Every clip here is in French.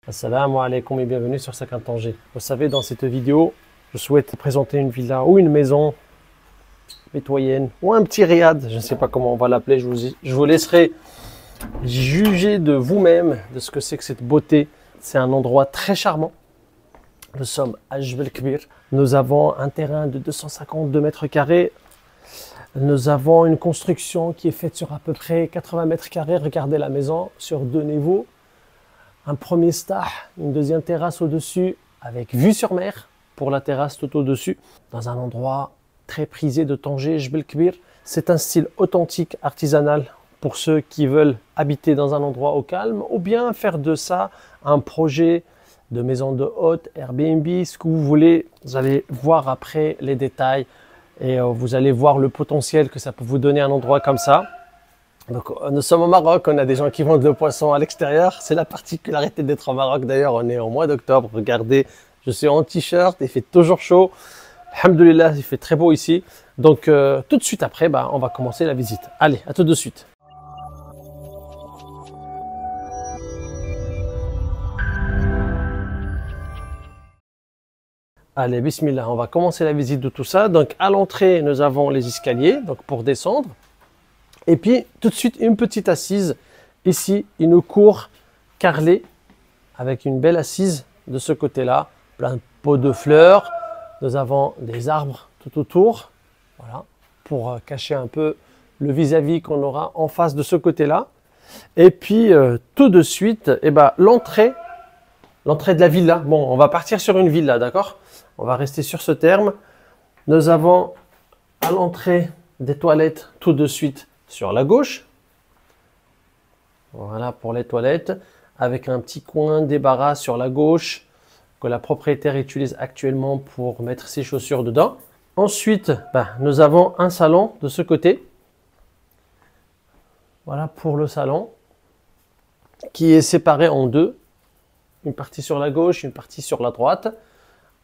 Assalamu alaikum et bienvenue sur 50 Angers. Vous savez, dans cette vidéo, je souhaite présenter une villa ou une maison mitoyenne ou un petit riad, je ne sais pas comment on va l'appeler, je vous laisserai juger de vous-même de ce que c'est que cette beauté. C'est un endroit très charmant. Nous sommes à Jebel Kbir. Nous avons un terrain de 252 mètres carrés. Nous avons une construction qui est faite sur à peu près 80 mètres carrés. Regardez la maison sur 2 niveaux. Un premier stah, une deuxième terrasse au-dessus avec vue sur mer pour la terrasse tout au-dessus. Dans un endroit très prisé de Tanger, Jebel Kbir. C'est un style authentique, artisanal pour ceux qui veulent habiter dans un endroit au calme ou bien faire de ça un projet de maison de hôte, Airbnb, ce que vous voulez. Vous allez voir après les détails et vous allez voir le potentiel que ça peut vous donner un endroit comme ça. Donc, nous sommes au Maroc, on a des gens qui vendent le poisson à l'extérieur. C'est la particularité d'être au Maroc. D'ailleurs, on est au mois d'octobre. Regardez, je suis en t-shirt, il fait toujours chaud. Alhamdoulilah, il fait très beau ici. Donc, tout de suite après, on va commencer la visite. Allez, à tout de suite. Allez, bismillah, on va commencer la visite de tout ça. Donc, à l'entrée, nous avons les escaliers donc pour descendre. Et puis, tout de suite, une petite assise. Ici, une cour carrelée avec une belle assise de ce côté-là. Plein de pots de fleurs. Nous avons des arbres tout autour. Voilà, pour cacher un peu le vis-à-vis qu'on aura en face de ce côté-là. Et puis, tout de suite, l'entrée de la villa. Bon, on va partir sur une villa, d'accord? On va rester sur ce terme. Nous avons à l'entrée des toilettes tout de suite sur la gauche. Voilà pour les toilettes. Avec un petit coin débarras sur la gauche que la propriétaire utilise actuellement pour mettre ses chaussures dedans. Ensuite, nous avons un salon de ce côté. Voilà pour le salon qui est séparé en deux. Une partie sur la gauche, une partie sur la droite.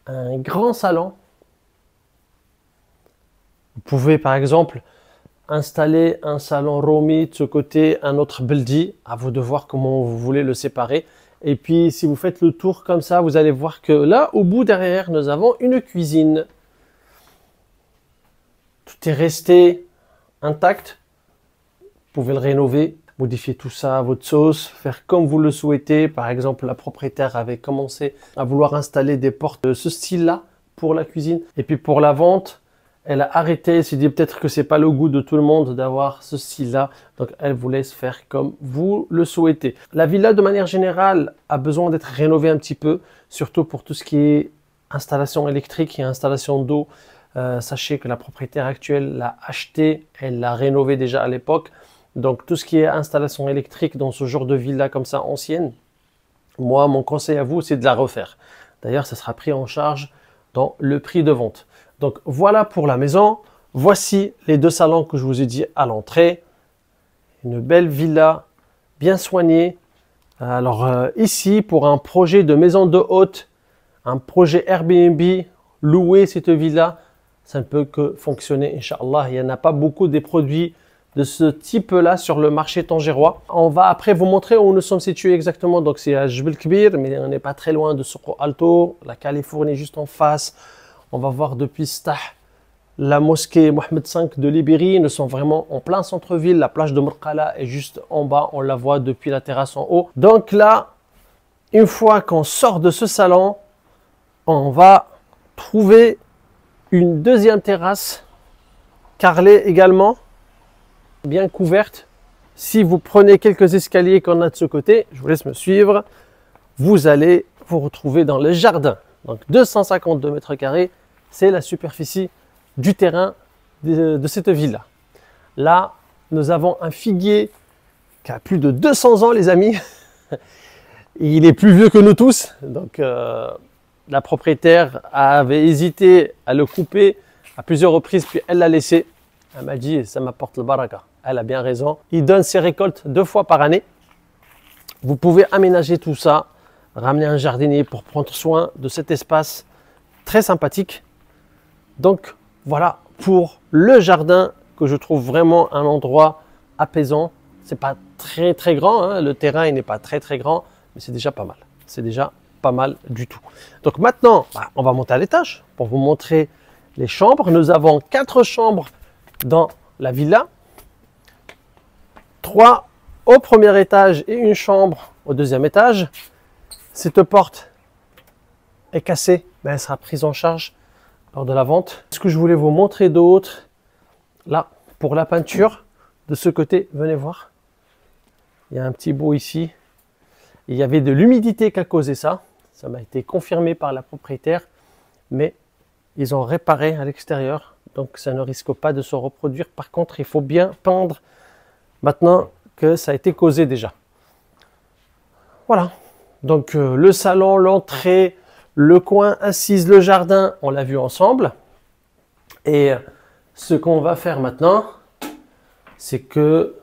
Un grand salon. Vous pouvez par exemple installer un salon Romi de ce côté, un autre Beldi. À vous de voir comment vous voulez le séparer. Et puis si vous faites le tour comme ça, vous allez voir que là, au bout derrière, nous avons une cuisine. Tout est resté intact. Vous pouvez le rénover, modifier tout ça à votre sauce, faire comme vous le souhaitez. Par exemple, la propriétaire avait commencé à vouloir installer des portes de ce style-là pour la cuisine. Et puis pour la vente, elle a arrêté, elle s'est dit peut-être que c'est pas le goût de tout le monde d'avoir ce style-là. Donc elle vous laisse faire comme vous le souhaitez. La villa de manière générale a besoin d'être rénovée un petit peu, surtout pour tout ce qui est installation électrique et installation d'eau. Sachez que la propriétaire actuelle l'a acheté, elle l'a rénové déjà à l'époque. Donc tout ce qui est installation électrique dans ce genre de villa comme ça ancienne, moi mon conseil à vous c'est de la refaire. D'ailleurs ça sera pris en charge dans le prix de vente. Donc voilà pour la maison. Voici les deux salons que je vous ai dit à l'entrée. Une belle villa bien soignée. Alors ici pour un projet de maison de hôte, un projet Airbnb, louer cette villa, ça ne peut que fonctionner Inch'Allah. Il n'y en a pas beaucoup des produits de ce type-là sur le marché tangérois. On va après vous montrer où nous sommes situés exactement. Donc c'est à Jebel Kbir, mais on n'est pas très loin de Soukro Alto. La Californie juste en face. On va voir depuis Stah la mosquée Mohamed V de Libéry. Nous sommes vraiment en plein centre-ville. La plage de Mrqala est juste en bas. On la voit depuis la terrasse en haut. Donc là, une fois qu'on sort de ce salon, on va trouver une deuxième terrasse carrelée également, bien couverte. Si vous prenez quelques escaliers qu'on a de ce côté, je vous laisse me suivre, vous allez vous retrouver dans le jardin. Donc 252 mètres carrés, c'est la superficie du terrain de cette villa. Là, nous avons un figuier qui a plus de 200 ans, les amis. Il est plus vieux que nous tous. Donc la propriétaire avait hésité à le couper à plusieurs reprises, puis elle l'a laissé. Elle m'a dit, ça m'apporte le baraka. Elle a bien raison. Il donne ses récoltes 2 fois par année. Vous pouvez aménager tout ça, ramener un jardinier pour prendre soin de cet espace très sympathique. Donc voilà pour le jardin que je trouve vraiment un endroit apaisant. C'est pas très grand, hein. Le terrain il n'est pas très grand, mais c'est déjà pas mal. c'est déjà pas mal du tout. Donc maintenant, on va monter à l'étage pour vous montrer les chambres. Nous avons 4 chambres dans la villa, 3 au premier étage et une chambre au deuxième étage. Cette porte est cassée, mais elle sera prise en charge lors de la vente. Ce que je voulais vous montrer d'autre, là, pour la peinture, de ce côté, venez voir. Il y a un petit bout ici. Il y avait de l'humidité qui a causé ça. Ça m'a été confirmé par la propriétaire, mais ils ont réparé à l'extérieur, donc ça ne risque pas de se reproduire. Par contre, il faut bien peindre maintenant que ça a été causé déjà. Voilà. Donc le salon, l'entrée, le coin assise, le jardin, on l'a vu ensemble. Et ce qu'on va faire maintenant, c'est que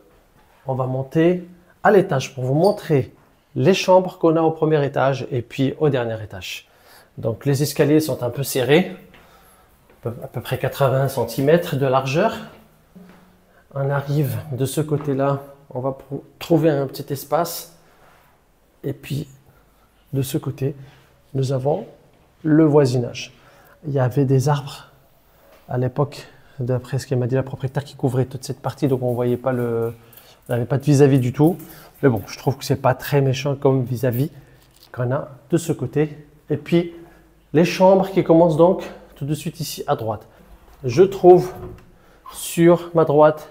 on va monter à l'étage pour vous montrer les chambres qu'on a au premier étage et puis au dernier étage. Donc les escaliers sont un peu serrés, à peu près 80 cm de largeur. On arrive de ce côté-là, on va trouver un petit espace. Et puis de ce côté, nous avons le voisinage. Il y avait des arbres à l'époque, d'après ce qu'elle m'a dit la propriétaire, qui couvrait toute cette partie, donc on voyait pas on n'avait pas de vis-à-vis du tout. Mais bon, je trouve que c'est pas très méchant comme vis-à-vis qu'on a de ce côté. Et puis les chambres qui commencent donc tout de suite ici à droite. Je trouve sur ma droite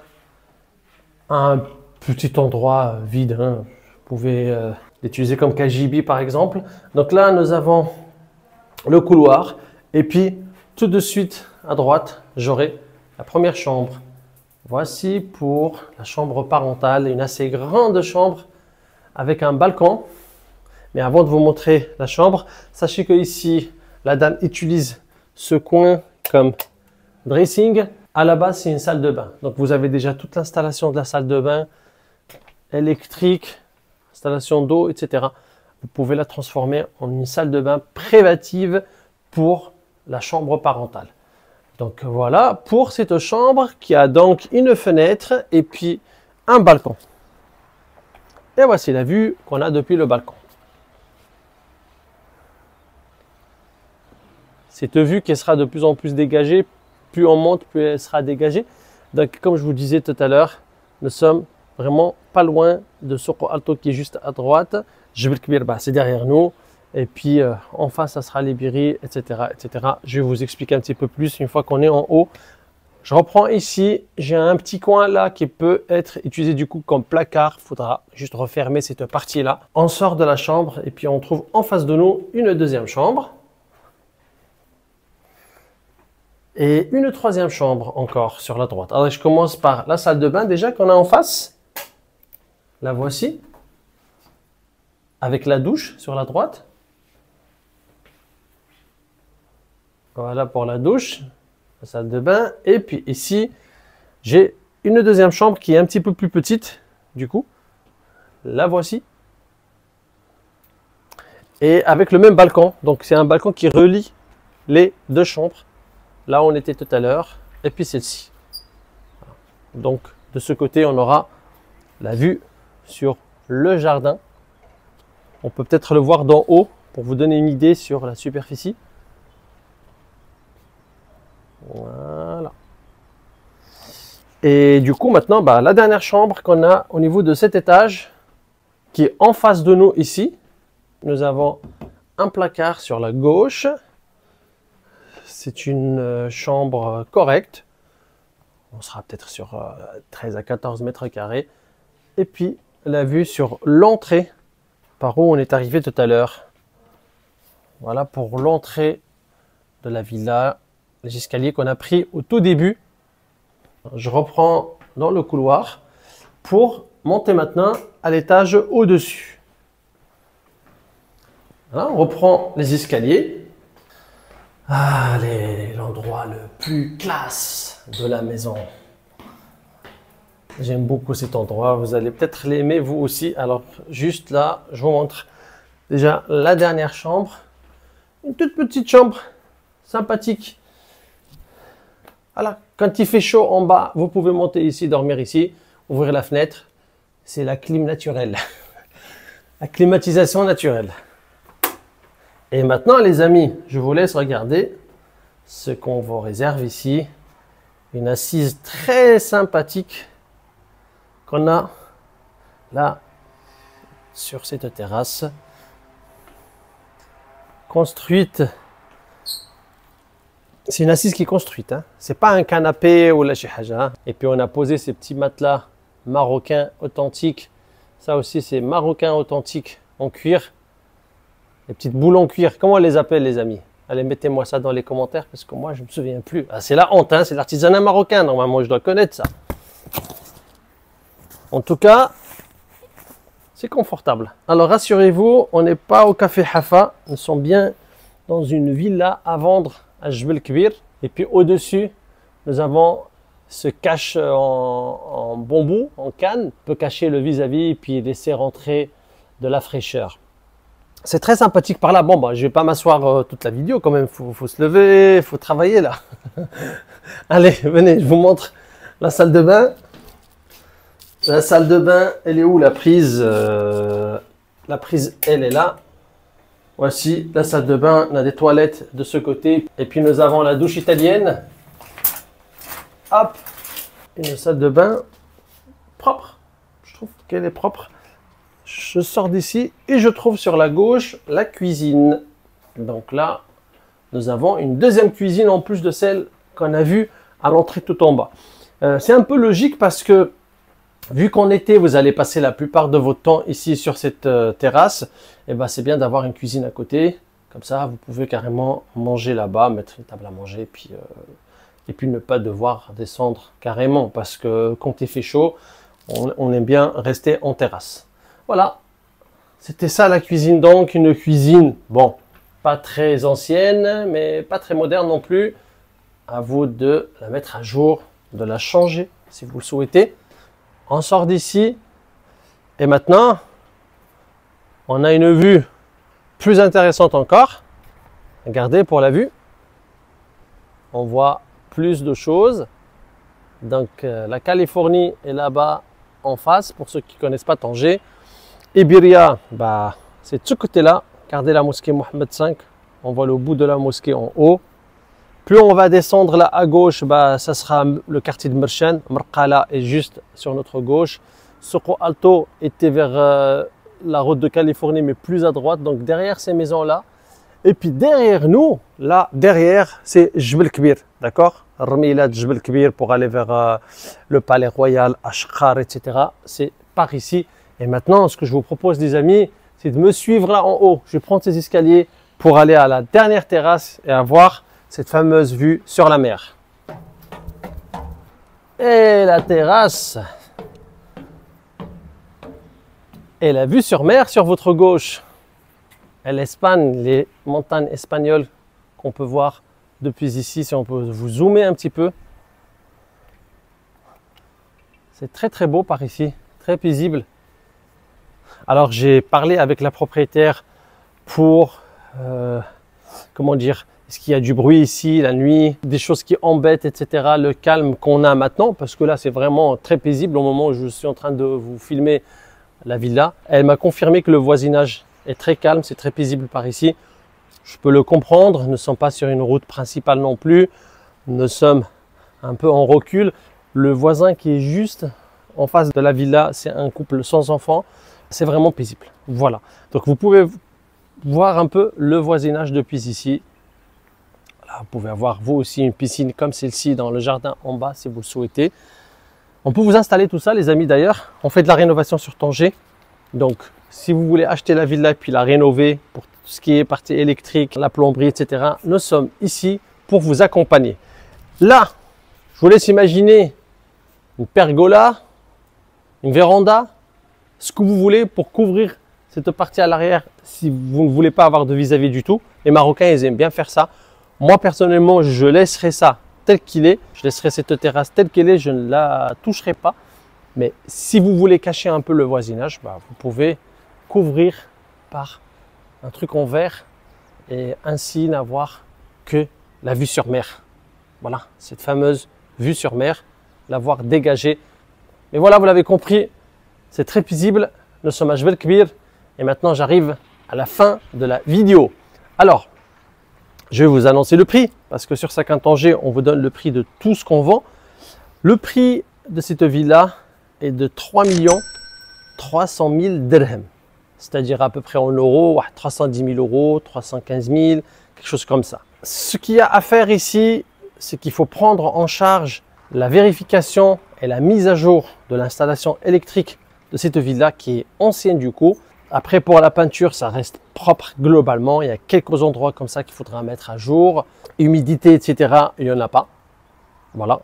un petit endroit vide. Vous pouvez l'utiliser comme KGB par exemple. Donc là, nous avons le couloir. Et puis tout de suite à droite, j'aurai la première chambre. Voici pour la chambre parentale, une assez grande chambre avec un balcon. Mais avant de vous montrer la chambre, sachez que ici, la dame utilise ce coin comme dressing. À la base, c'est une salle de bain. Donc vous avez déjà toute l'installation de la salle de bain, électrique, installation d'eau, etc. Vous pouvez la transformer en une salle de bain privative pour la chambre parentale. Donc voilà pour cette chambre qui a donc une fenêtre et puis un balcon. Et voici la vue qu'on a depuis le balcon. Cette vue qui sera de plus en plus dégagée, plus on monte, plus elle sera dégagée. Donc comme je vous disais tout à l'heure, nous sommes vraiment pas loin de Soco Alto qui est juste à droite. Jebel Kbir, c'est derrière nous. Et puis en face, ça sera les Biri, etc., etc. Je vais vous expliquer un petit peu plus une fois qu'on est en haut. Je reprends ici, j'ai un petit coin là qui peut être utilisé du coup comme placard. Il faudra juste refermer cette partie-là. On sort de la chambre et puis on trouve en face de nous une deuxième chambre. Et une troisième chambre encore sur la droite. Alors je commence par la salle de bain déjà qu'on a en face. La voici. Avec la douche sur la droite. Voilà pour la douche, la salle de bain. Et puis ici, j'ai une deuxième chambre qui est un petit peu plus petite, du coup. La voici. Et avec le même balcon. Donc c'est un balcon qui relie les deux chambres. Là, on était tout à l'heure. Et puis celle-ci. Donc de ce côté, on aura la vue sur le jardin. On peut peut-être le voir d'en haut pour vous donner une idée sur la superficie. Voilà. Et du coup, maintenant, la dernière chambre qu'on a au niveau de cet étage, qui est en face de nous ici, nous avons un placard sur la gauche. C'est une chambre correcte. On sera peut-être sur 13 à 14 mètres carrés. Et puis, la vue sur l'entrée, par où on est arrivé tout à l'heure. Voilà pour l'entrée de la villa, les escaliers qu'on a pris au tout début. Je reprends dans le couloir pour monter maintenant à l'étage au-dessus. Voilà, on reprend les escaliers. Allez, l'endroit le plus classe de la maison. J'aime beaucoup cet endroit, vous allez peut-être l'aimer vous aussi. Alors juste là, je vous montre déjà la dernière chambre. Une toute petite chambre, sympathique. Voilà, quand il fait chaud en bas, vous pouvez monter ici, dormir ici, ouvrir la fenêtre. C'est la clim naturelle, la climatisation naturelle. Et maintenant, les amis, je vous laisse regarder ce qu'on vous réserve ici. Une assise très sympathique qu'on a là sur cette terrasse. Construite. C'est une assise qui est construite. Hein. C'est pas un canapé ou la chihaja. Et puis on a posé ces petits matelas marocains authentiques. Ça aussi, c'est marocain authentique en cuir. Les petites boules en cuir. Comment on les appelle, les amis? Allez, mettez-moi ça dans les commentaires parce que moi, je ne me souviens plus. Ah, c'est la honte, hein, c'est l'artisanat marocain. Normalement, je dois connaître ça. En tout cas, c'est confortable. Alors, rassurez-vous, on n'est pas au Café Hafa. Nous sommes bien dans une villa à vendre à Jebel Kbir. Et puis, au-dessus, nous avons ce cache en bambou, en canne. Peut cacher le vis-à-vis et puis laisser rentrer de la fraîcheur. C'est très sympathique par là. Bon, bah, je vais pas m'asseoir toute la vidéo quand même. Faut se lever, il faut travailler là. Allez, venez, je vous montre la salle de bain. La salle de bain, elle est où la prise? La prise, elle est là. Voici la salle de bain. On a des toilettes de ce côté. Et puis nous avons la douche italienne. Hop. Une salle de bain propre. Je trouve qu'elle est propre. Je sors d'ici et je trouve sur la gauche la cuisine. Donc là, nous avons une deuxième cuisine en plus de celle qu'on a vue à l'entrée tout en bas. C'est un peu logique parce que vu qu'en été, vous allez passer la plupart de votre temps ici sur cette terrasse, et ben c'est bien d'avoir une cuisine à côté. Comme ça, vous pouvez carrément manger là-bas, mettre une table à manger et puis ne pas devoir descendre carrément parce que quand il fait chaud, on aime bien rester en terrasse. Voilà, c'était ça la cuisine donc, une cuisine, bon, pas très ancienne, mais pas très moderne non plus. À vous de la mettre à jour, de la changer si vous le souhaitez. On sort d'ici et maintenant, on a une vue plus intéressante encore. Regardez pour la vue, on voit plus de choses. Donc la Californie est là-bas en face, pour ceux qui ne connaissent pas Tanger. Ibiria, bah, c'est de ce côté-là. Regardez la mosquée Mohammed V. On voit le bout de la mosquée en haut. Plus on va descendre là à gauche, bah, ça sera le quartier de Mershan. Marqala est juste sur notre gauche. Soco Alto était vers la route de Californie, mais plus à droite. Donc derrière ces maisons-là. Et puis derrière nous, là, derrière, c'est Jebel Kbir. D'accord? Rmila de Jebel Kbir pour aller vers le palais royal, Ashqar, etc. C'est par ici. Et maintenant, ce que je vous propose, les amis, c'est de me suivre là en haut. Je vais prendre ces escaliers pour aller à la dernière terrasse et avoir cette fameuse vue sur la mer. Et la terrasse. Et la vue sur mer sur votre gauche. Et l'Espagne, les montagnes espagnoles qu'on peut voir depuis ici, si on peut vous zoomer un petit peu. C'est très très beau par ici, très paisible. Alors j'ai parlé avec la propriétaire pour, comment dire, est-ce qu'il y a du bruit ici la nuit, des choses qui embêtent, etc. Le calme qu'on a maintenant, parce que là c'est vraiment très paisible au moment où je suis en train de vous filmer la villa. Elle m'a confirmé que le voisinage est très calme, c'est très paisible par ici. Je peux le comprendre, nous ne sommes pas sur une route principale non plus. Nous sommes un peu en recul. Le voisin qui est juste en face de la villa, c'est un couple sans enfants. C'est vraiment paisible. Voilà. Donc vous pouvez voir un peu le voisinage depuis ici. Là, vous pouvez avoir vous aussi une piscine comme celle-ci dans le jardin en bas si vous le souhaitez. On peut vous installer tout ça les amis d'ailleurs. On fait de la rénovation sur Tanger. Donc si vous voulez acheter la villa et puis la rénover pour tout ce qui est partie électrique, la plomberie, etc. Nous sommes ici pour vous accompagner. Là, je vous laisse imaginer une pergola, une véranda, ce que vous voulez pour couvrir cette partie à l'arrière si vous ne voulez pas avoir de vis-à-vis du tout. Les Marocains, ils aiment bien faire ça. Moi, personnellement, je laisserai ça tel qu'il est. Je laisserai cette terrasse telle qu'elle est. Je ne la toucherai pas. Mais si vous voulez cacher un peu le voisinage, bah, vous pouvez couvrir par un truc en verre et ainsi n'avoir que la vue sur mer. Voilà, cette fameuse vue sur mer, l'avoir dégagée. Mais voilà, vous l'avez compris, c'est très paisible. Nous sommes à Jebel Kbir et maintenant j'arrive à la fin de la vidéo. Alors, je vais vous annoncer le prix, parce que sur 50 Tanger, on vous donne le prix de tout ce qu'on vend. Le prix de cette villa est de 3 300 000 dirhams, c'est-à-dire à peu près en euros, 310 000 euros, 315 000, quelque chose comme ça. Ce qu'il y a à faire ici, c'est qu'il faut prendre en charge la vérification et la mise à jour de l'installation électrique de cette villa qui est ancienne du coup. Après, pour la peinture, ça reste propre globalement. Il y a quelques endroits comme ça qu'il faudra mettre à jour. Humidité, etc., il n'y en a pas. Voilà.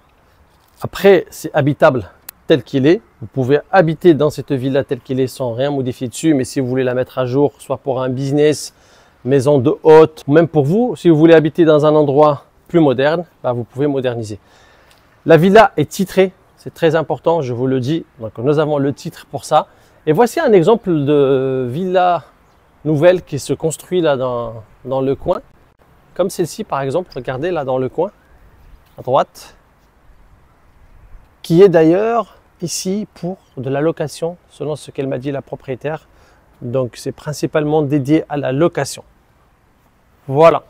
Après, c'est habitable tel qu'il est. Vous pouvez habiter dans cette villa telle qu'il est sans rien modifier dessus. Mais si vous voulez la mettre à jour, soit pour un business, maison de hôte, ou même pour vous, si vous voulez habiter dans un endroit plus moderne, bah, vous pouvez moderniser. La villa est titrée. C'est très important, je vous le dis. Donc, nous avons le titre pour ça. Et voici un exemple de villa nouvelle qui se construit là dans le coin. Comme celle-ci par exemple, regardez là dans le coin, à droite. Qui est d'ailleurs ici pour de la location, selon ce qu'elle m'a dit la propriétaire. Donc c'est principalement dédié à la location. Voilà.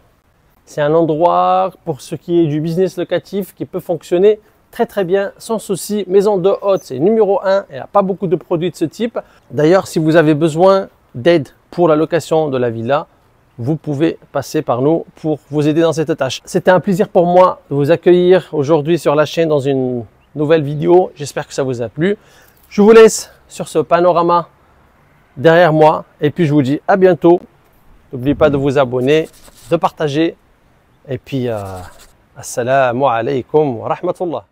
C'est un endroit pour ce qui est du business locatif qui peut fonctionner très bien, sans souci. Maison de hôte, c'est numéro 1. Il n'y a pas beaucoup de produits de ce type. D'ailleurs, si vous avez besoin d'aide pour la location de la villa, vous pouvez passer par nous pour vous aider dans cette tâche. C'était un plaisir pour moi de vous accueillir aujourd'hui sur la chaîne dans une nouvelle vidéo. J'espère que ça vous a plu. Je vous laisse sur ce panorama derrière moi et puis je vous dis à bientôt. N'oubliez pas de vous abonner, de partager et puis assalamu alaikum wa rahmatullah.